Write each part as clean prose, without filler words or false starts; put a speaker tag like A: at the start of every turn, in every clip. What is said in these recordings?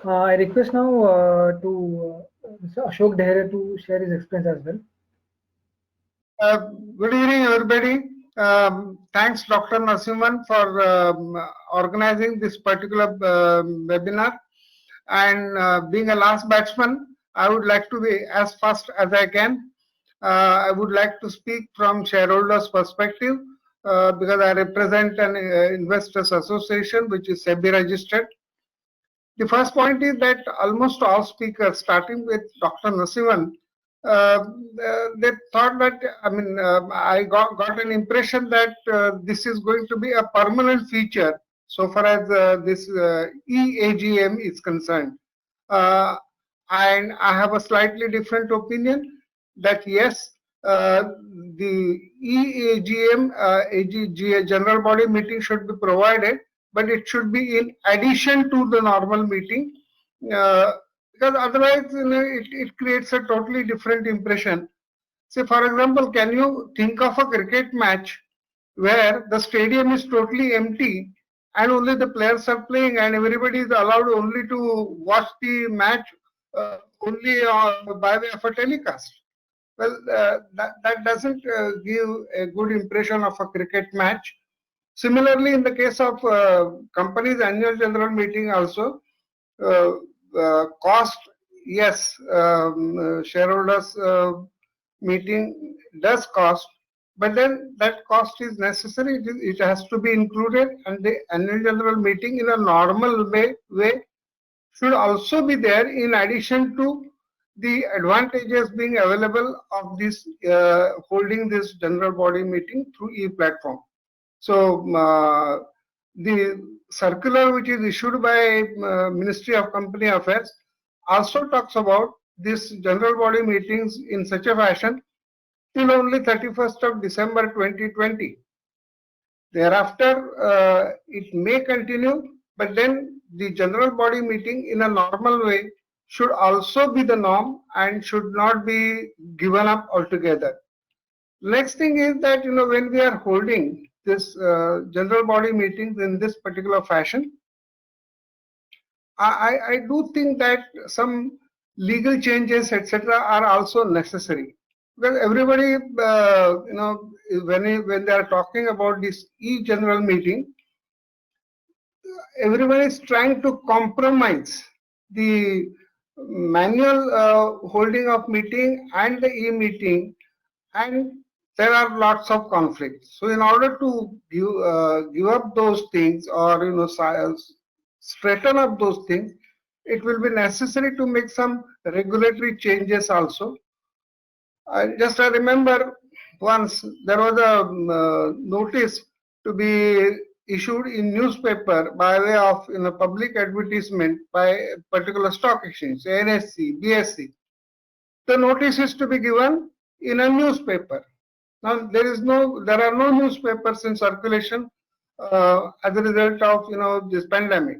A: I request now to Mr. Ashok Dehere to share his experience as well.
B: Uh, Good evening, everybody. Thanks, Dr. Narasimhan, for organizing this particular webinar. And being a last batsman, I would like to be as fast as I can. I would like to speak from shareholders' perspective because I represent an investors association which is SEBI registered. The first point is that almost all speakers, starting with Dr. Narasimhan, they thought that, I got an impression that this is going to be a permanent feature so far as this EAGM is concerned. Uh, and I have a slightly different opinion that yes, the EAGM, general body meeting should be provided, but it should be in addition to the normal meeting, uh, because otherwise, it creates a totally different impression. Say, for example, can you think of a cricket match where the stadium is totally empty and only the players are playing and everybody is allowed only to watch the match only by way of a telecast? Well, that doesn't give a good impression of a cricket match. Similarly, in the case of company's annual general meeting also, uh, cost, yes, shareholders meeting does cost, but then that cost is necessary. It has to be included, and the annual general meeting in a normal way should also be there in addition to the advantages being available of this holding this general body meeting through e-platform. So the circular which is issued by Ministry of Company Affairs also talks about this general body meetings in such a fashion till only 31st of December 2020. Thereafter, it may continue, but then the general body meeting in a normal way should also be the norm and should not be given up altogether. Next thing is that, when we are holding this general body meetings in this particular fashion, I do think that some legal changes, etc., are also necessary. Because everybody, when they are talking about this e-general meeting, everyone is trying to compromise the manual holding of meeting and the e-meeting, and there are lots of conflicts. So in order to give up those things, or straighten up those things, it will be necessary to make some regulatory changes also. I remember once there was a notice to be issued in newspaper by way of public advertisement by a particular stock exchange, NSE, BSE. The notice is to be given in a newspaper. Now there are no newspapers in circulation as a result of this pandemic.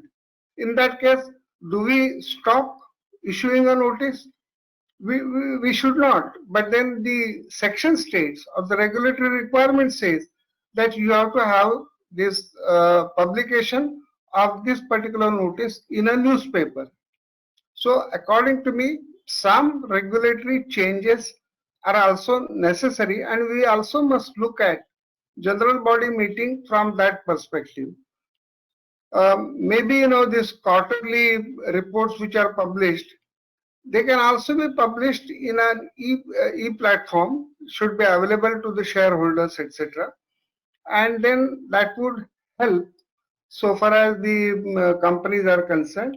B: In that case, do we stop issuing a notice? We should not. But then the section states, or the regulatory requirement says, that you have to have this publication of this particular notice in a newspaper. So according to me, some regulatory changes are also necessary, and we also must look at general body meeting from that perspective. Maybe these quarterly reports which are published, they can also be published in an e-platform, should be available to the shareholders, etc. And then that would help so far as the companies are concerned.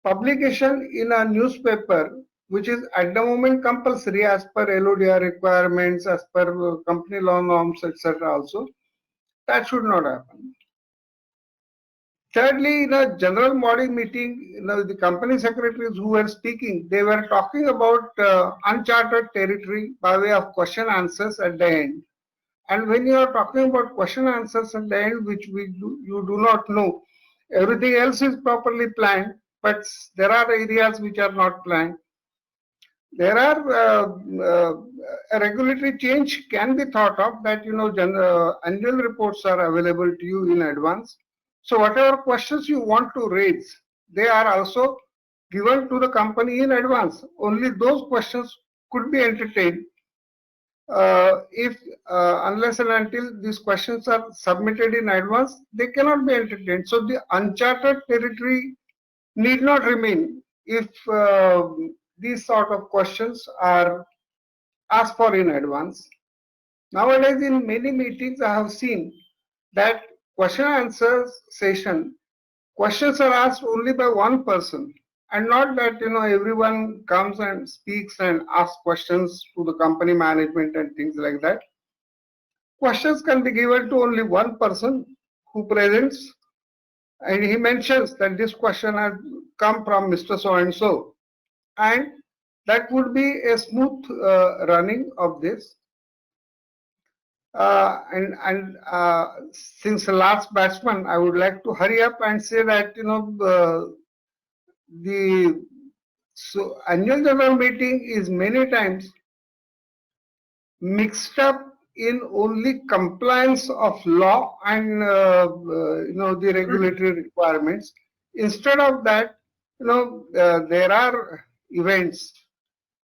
B: Publication in a newspaper, which is at the moment compulsory as per LODR requirements, as per company law norms, etc. also, that should not happen. Thirdly, in a general body meeting, the company secretaries who were speaking, they were talking about uncharted territory by way of question answers at the end. And when you are talking about question answers at the end, which you do not know, everything else is properly planned, but there are areas which are not planned. There are a regulatory change can be thought of that annual reports are available to you in advance. So whatever questions you want to raise, they are also given to the company in advance. Only those questions could be entertained. If unless and until these questions are submitted in advance, they cannot be entertained. So the uncharted territory need not remain if these sort of questions are asked for in advance. Nowadays, in many meetings, I have seen that question and answer session, questions are asked only by one person, and not that everyone comes and speaks and asks questions to the company management and things like that. Questions can be given to only one person who presents, and he mentions that this question has come from Mr. So and so, and that would be a smooth running of this. Since the last batsman, I would like to hurry up and say that the annual general meeting is many times mixed up in only compliance of law and the regulatory requirements. Instead of that, there are events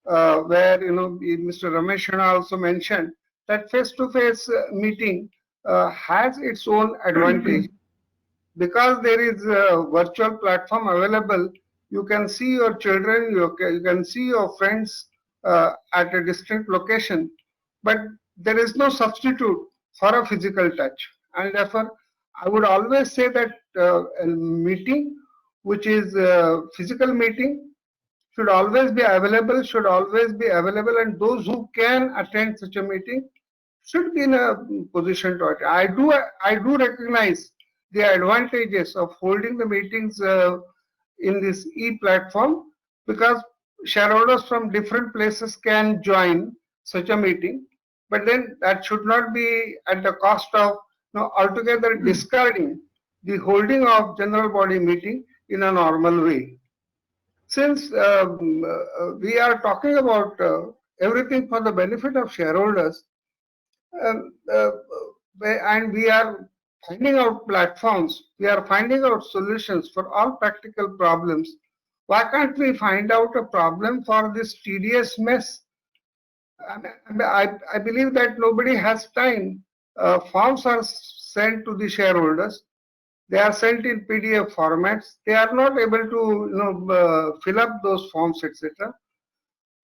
B: where Mr. Ramesh also mentioned that face-to-face meeting has its own advantage. Because there is a virtual platform available, you can see your children, you can see your friends at a distant location, but there is no substitute for a physical touch. And therefore, I would always say that a meeting which is a physical meeting should always be available, and those who can attend such a meeting should be in a position to attend. I do recognize the advantages of holding the meetings in this e-platform, because shareholders from different places can join such a meeting, but then that should not be at the cost of altogether discarding the holding of general body meeting in a normal way. Since we are talking about everything for the benefit of shareholders, um, uh, and we are finding out platforms, we are finding out solutions for all practical problems. Why can't we find out a problem for this tedious mess? I believe that nobody has time. Forms are sent to the shareholders. They are sent in PDF formats. They are not able to fill up those forms, etc.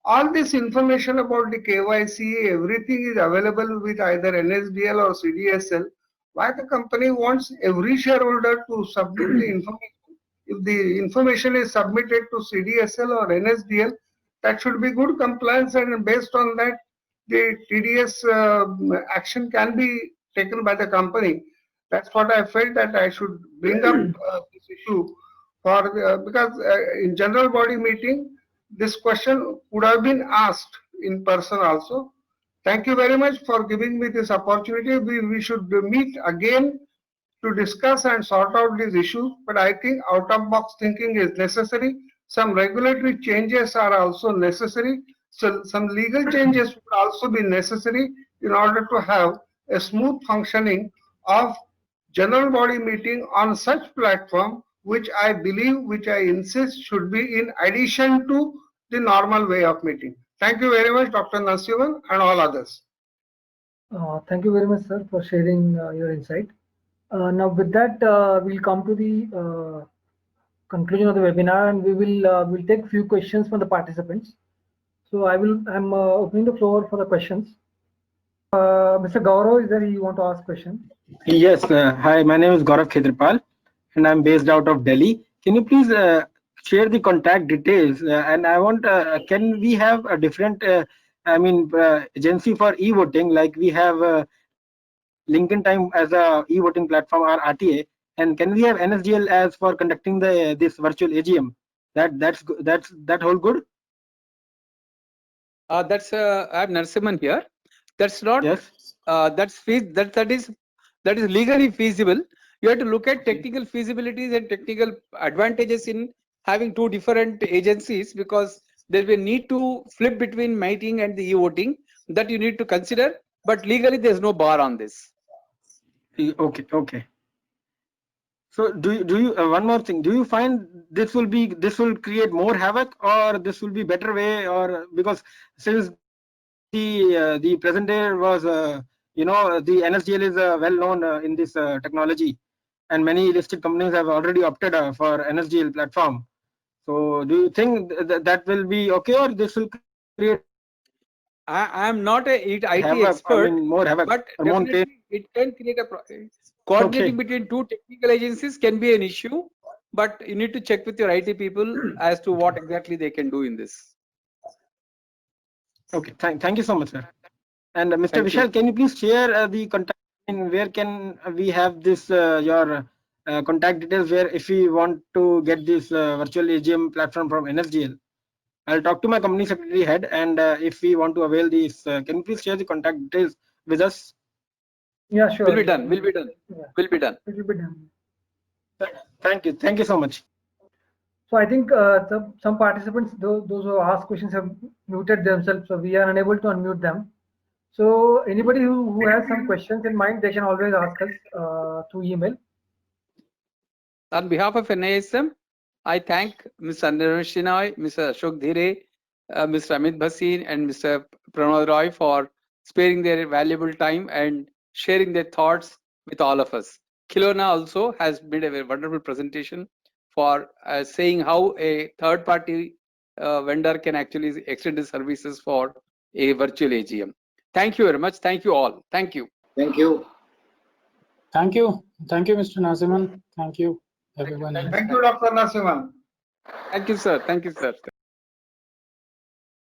B: All this information about the KYC, everything is available with either NSDL or CDSL. Why the company wants every shareholder to submit the information? If the information is submitted to CDSL or NSDL, that should be good compliance, and based on that, the TDS action can be taken by the company. That's what I felt that I should bring up this issue for because in general body meeting, this question would have been asked in person also. Thank you very much for giving me this opportunity. We should meet again to discuss and sort out these issues, but I think out of box thinking is necessary. Some regulatory changes are also necessary. So some legal changes would also be necessary in order to have a smooth functioning of general body meeting on such platform, which I believe, which I insist should be in addition to the normal way of meeting. Thank you very much, Dr. Nasivan and all others.
A: Thank you very much, sir, for sharing your insight. Now, with that, we'll come to the conclusion of the webinar, and we'll take few questions from the participants. So I'm opening the floor for the questions. Mr. Gaurav, is there you want to ask question?
C: Yes. Hi, my name is Gaurav Khetrapal, and I'm based out of Delhi. Can you please share the contact details? And I want, can we have a different, agency for e-voting, like we have LinkedIn Time as a e-voting platform or RTA, and can we have NSDL as for conducting this virtual AGM? That whole good?
D: That's I'm Narasimhan here. That's not.
C: Yes.
D: That is legally feasible. You have to look at technical feasibilities and technical advantages in having two different agencies, because there will be a need to flip between meeting and the e-voting that you need to consider. But legally, there's no bar on this.
C: Okay. So do you one more thing, do you find this will create more havoc, or this will be better way, or because since the present day was the NSDL is well known in this technology, and many listed companies have already opted for NSDL platform. So do you think that will be okay, or this will create
D: I am not a IT
C: havoc,
D: expert,
C: more havoc
D: but
C: or more pain?
D: definitely it can create a coordinating
C: Okay.
D: between two technical agencies can be an issue, but you need to check with your IT people as to what exactly they can do in this.
C: Okay. Thank you so much, sir. And Mr.
D: Thank you.
C: Vishal, can you please share the contact? In where can we have this your contact details? Where if we want to get this virtual AGM platform from NSDL, I'll talk to my company secretary head, and if we want to avail these, can you please share the contact details with us?
A: Yeah, sure.
D: Will be done. Will be done.
A: Yeah,
D: Will be done.
A: it will be done.
C: Thank you so much.
A: So I think some participants, those who asked questions, have muted themselves, so we are unable to unmute them. So anybody who has some questions in mind, they can always ask us through email.
D: On behalf of NISM, I thank Mr. Anirudh Shenoy, Mr. Ashok Dhire, Mr. Amit Bhasin, and Mr. Pranod Roy for sparing their valuable time and sharing their thoughts with all of us. Kilona also has made a very wonderful presentation for saying how a third-party vendor can actually extend his services for a virtual AGM. Thank you very much. Thank you all. Thank you.
E: Thank you.
F: Thank you. Thank you, Mr. Nasiman. Thank you, everyone.
B: Thank you, Dr. Nasiman.
D: Thank you, sir. Thank you, sir.